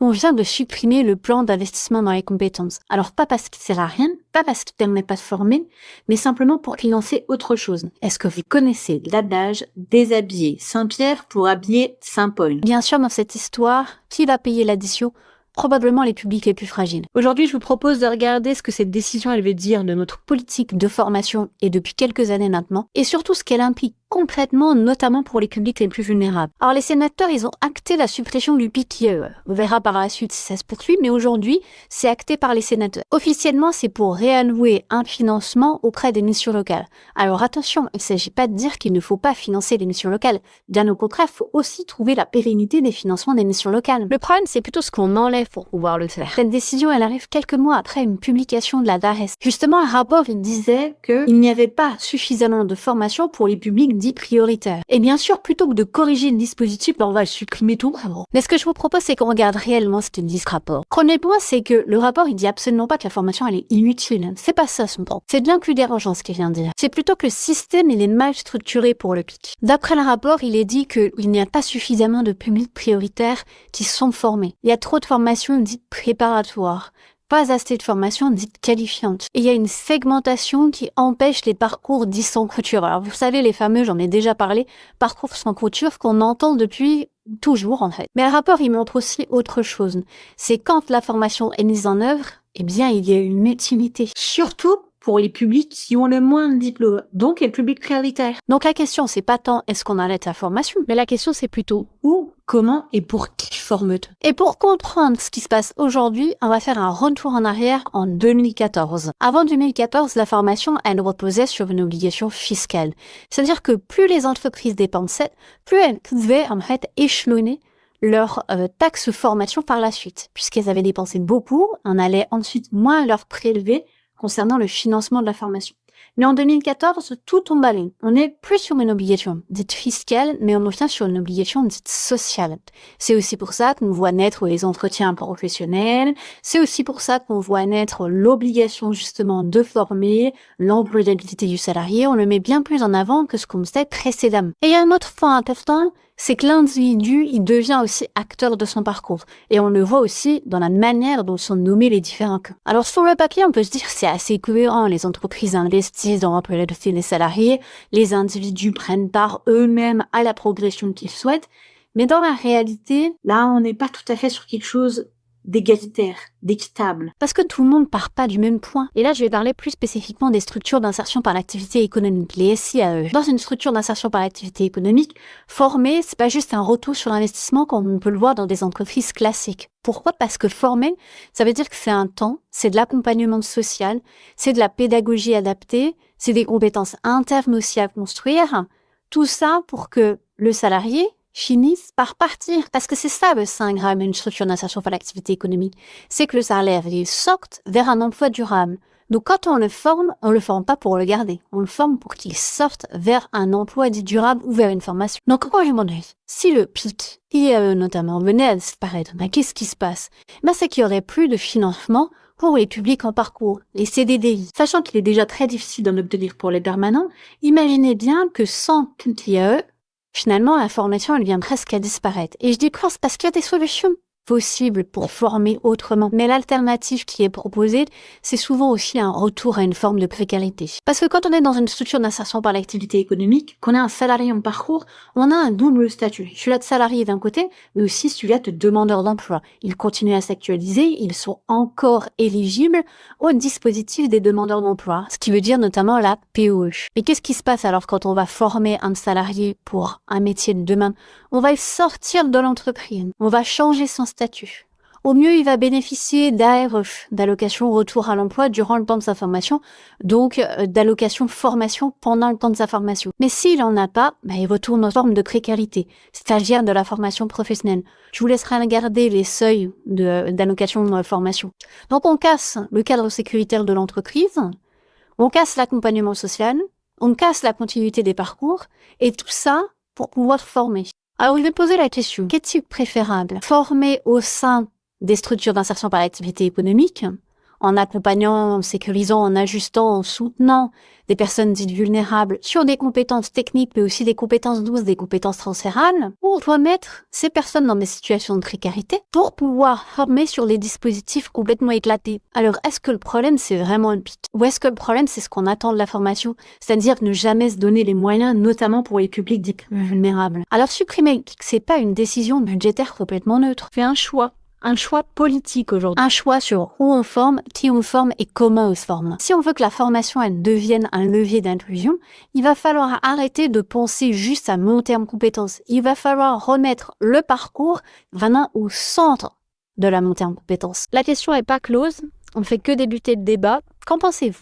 On vient de supprimer le plan d'investissement dans les compétences. Alors pas parce qu'il sert à rien, pas parce qu'il permet pas de former, mais simplement pour financer autre chose. Est-ce que vous connaissez l'adage « déshabiller Saint-Pierre pour habiller Saint-Paul » ? Bien sûr, dans cette histoire, qui va payer l'addition ? Probablement les publics les plus fragiles. Aujourd'hui, je vous propose de regarder ce que cette décision elle veut dire de notre politique de formation et depuis quelques années maintenant, et surtout ce qu'elle implique concrètement, notamment pour les publics les plus vulnérables. Alors les sénateurs, ils ont acté la suppression du PTE. On verra par la suite si ça se poursuit, mais aujourd'hui, c'est acté par les sénateurs. Officiellement, c'est pour réallouer un financement auprès des missions locales. Alors attention, il ne s'agit pas de dire qu'il ne faut pas financer les missions locales. Bien au contraire, il faut aussi trouver la pérennité des financements des missions locales. Le problème, c'est plutôt ce qu'on enlève pour pouvoir le faire. Cette décision, elle arrive quelques mois après une publication de la DARES. Justement, un rapport, il disait qu'il n'y avait pas suffisamment de formation pour les publics dits prioritaires. Et bien sûr, plutôt que de corriger le dispositif, on va le supprimer tout. Mais ce que je vous propose, c'est qu'on regarde réellement ce que dit ce rapport. Premier point, c'est que le rapport, il dit absolument pas que la formation, elle est inutile. C'est pas ça, son point. C'est bien plus dérangeant ce qu'il vient de dire. C'est plutôt que le système, il est mal structuré pour le PIC. D'après le rapport, il est dit qu'il n'y a pas suffisamment de publics prioritaires qui sont formés. Il y a trop de formations dites préparatoires. Pas assez de formations dites qualifiantes. Et il y a une segmentation qui empêche les parcours dits sans couture. Alors vous savez, les fameux, j'en ai déjà parlé, parcours sans couture qu'on entend depuis toujours en fait. Mais le rapport, il montre aussi autre chose. C'est quand la formation est mise en œuvre, eh bien il y a une utilité. Surtout pour les publics qui ont le moins de diplômes, donc les publics prioritaires. Donc la question, c'est pas tant est-ce qu'on arrête la formation, mais la question c'est plutôt où, comment et pour qui forme-t-on. Et pour comprendre ce qui se passe aujourd'hui, on va faire un retour en arrière en 2014. Avant 2014, la formation, elle reposait sur une obligation fiscale. C'est-à-dire que plus les entreprises dépensaient, plus elles pouvaient en fait échelonner leur taxe formation par la suite. Puisqu'elles avaient dépensé beaucoup, on allait ensuite moins leur prélever concernant le financement de la formation. Mais en 2014, tout tombe à l'eau. On n'est plus sur une obligation dite fiscale, mais on revient sur une obligation dite sociale. C'est aussi pour ça qu'on voit naître les entretiens professionnels, c'est aussi pour ça qu'on voit naître l'obligation justement de former, l'employabilité du salarié, on le met bien plus en avant que ce qu'on faisait précédemment. Et il y a un autre point important, c'est que l'individu, il devient aussi acteur de son parcours. Et on le voit aussi dans la manière dont sont nommés les différents cas. Alors sur le papier, on peut se dire que c'est assez cohérent. Les entreprises investissent dans l'employabilité des salariés, les individus prennent part eux-mêmes à la progression qu'ils souhaitent. Mais dans la réalité, là, on n'est pas tout à fait sur quelque chose d'égalitaire, d'équitable. Parce que tout le monde part pas du même point. Et là, je vais parler plus spécifiquement des structures d'insertion par l'activité économique, les SIAE. Dans une structure d'insertion par l'activité économique, former, c'est pas juste un retour sur l'investissement comme on peut le voir dans des entreprises classiques. Pourquoi ? Parce que former, ça veut dire que c'est un temps, c'est de l'accompagnement social, c'est de la pédagogie adaptée, c'est des compétences internes aussi à construire. Tout ça pour que le salarié finissent par partir. Parce que c'est ça le saint graal d'une structure d'insertion par l'activité économique. C'est que le salarié sorte vers un emploi durable. Donc quand on le forme pas pour le garder. On le forme pour qu'il sorte vers un emploi dit durable ou vers une formation. Donc quand je m'en dis, si le PIC, qui notamment venait à disparaître, qu'est-ce qui se passe ? C'est qu'il y aurait plus de financement pour les publics en parcours, les CDDI. Sachant qu'il est déjà très difficile d'en obtenir pour les permanents, imaginez bien que sans PTE, finalement, la formation, elle vient presque à disparaître. Et je dis quoi ? C'est parce qu'il y a des solutions possibles pour former autrement. Mais l'alternative qui est proposée, c'est souvent aussi un retour à une forme de précarité. Parce que quand on est dans une structure d'insertion par l'activité économique, qu'on a un salarié en parcours, on a un double statut. Celui-là de salarié d'un côté, mais aussi celui-là de demandeur d'emploi. Ils continuent à s'actualiser, ils sont encore éligibles au dispositif des demandeurs d'emploi, ce qui veut dire notamment la POE. Mais qu'est-ce qui se passe alors quand on va former un salarié pour un métier de demain ? On va sortir de l'entreprise, on va changer son statut. Au mieux, il va bénéficier d'ARE, d'allocation retour à l'emploi durant le temps de sa formation, donc d'allocation formation pendant le temps de sa formation. Mais s'il en a pas, il retourne en forme de précarité, stagiaire de la formation professionnelle. Je vous laisserai regarder les seuils d'allocation formation. Donc on casse le cadre sécuritaire de l'entreprise, on casse l'accompagnement social, on casse la continuité des parcours, et tout ça pour pouvoir former. Alors, je vais poser la question, qu'est-il préférable ? Former au sein des structures d'insertion par l'activité économique en accompagnant, en sécurisant, en ajustant, en soutenant des personnes dites vulnérables sur des compétences techniques, mais aussi des compétences douces, des compétences transférales, où on doit mettre ces personnes dans des situations de précarité pour pouvoir former sur les dispositifs complètement éclatés. Alors, est-ce que le problème, c'est vraiment le but? Ou est-ce que le problème, c'est ce qu'on attend de la formation? C'est-à-dire ne jamais se donner les moyens, notamment pour les publics dits vulnérables. Alors, supprimer le kick, c'est pas une décision budgétaire complètement neutre. C'est un choix politique aujourd'hui. Un choix sur où on forme, qui on forme et comment on se forme. Si on veut que la formation elle devienne un levier d'inclusion, il va falloir arrêter de penser juste à monter en compétences. Il va falloir remettre le parcours vraiment au centre de la montée en compétences. La question est pas close, on ne fait que débuter le débat. Qu'en pensez-vous?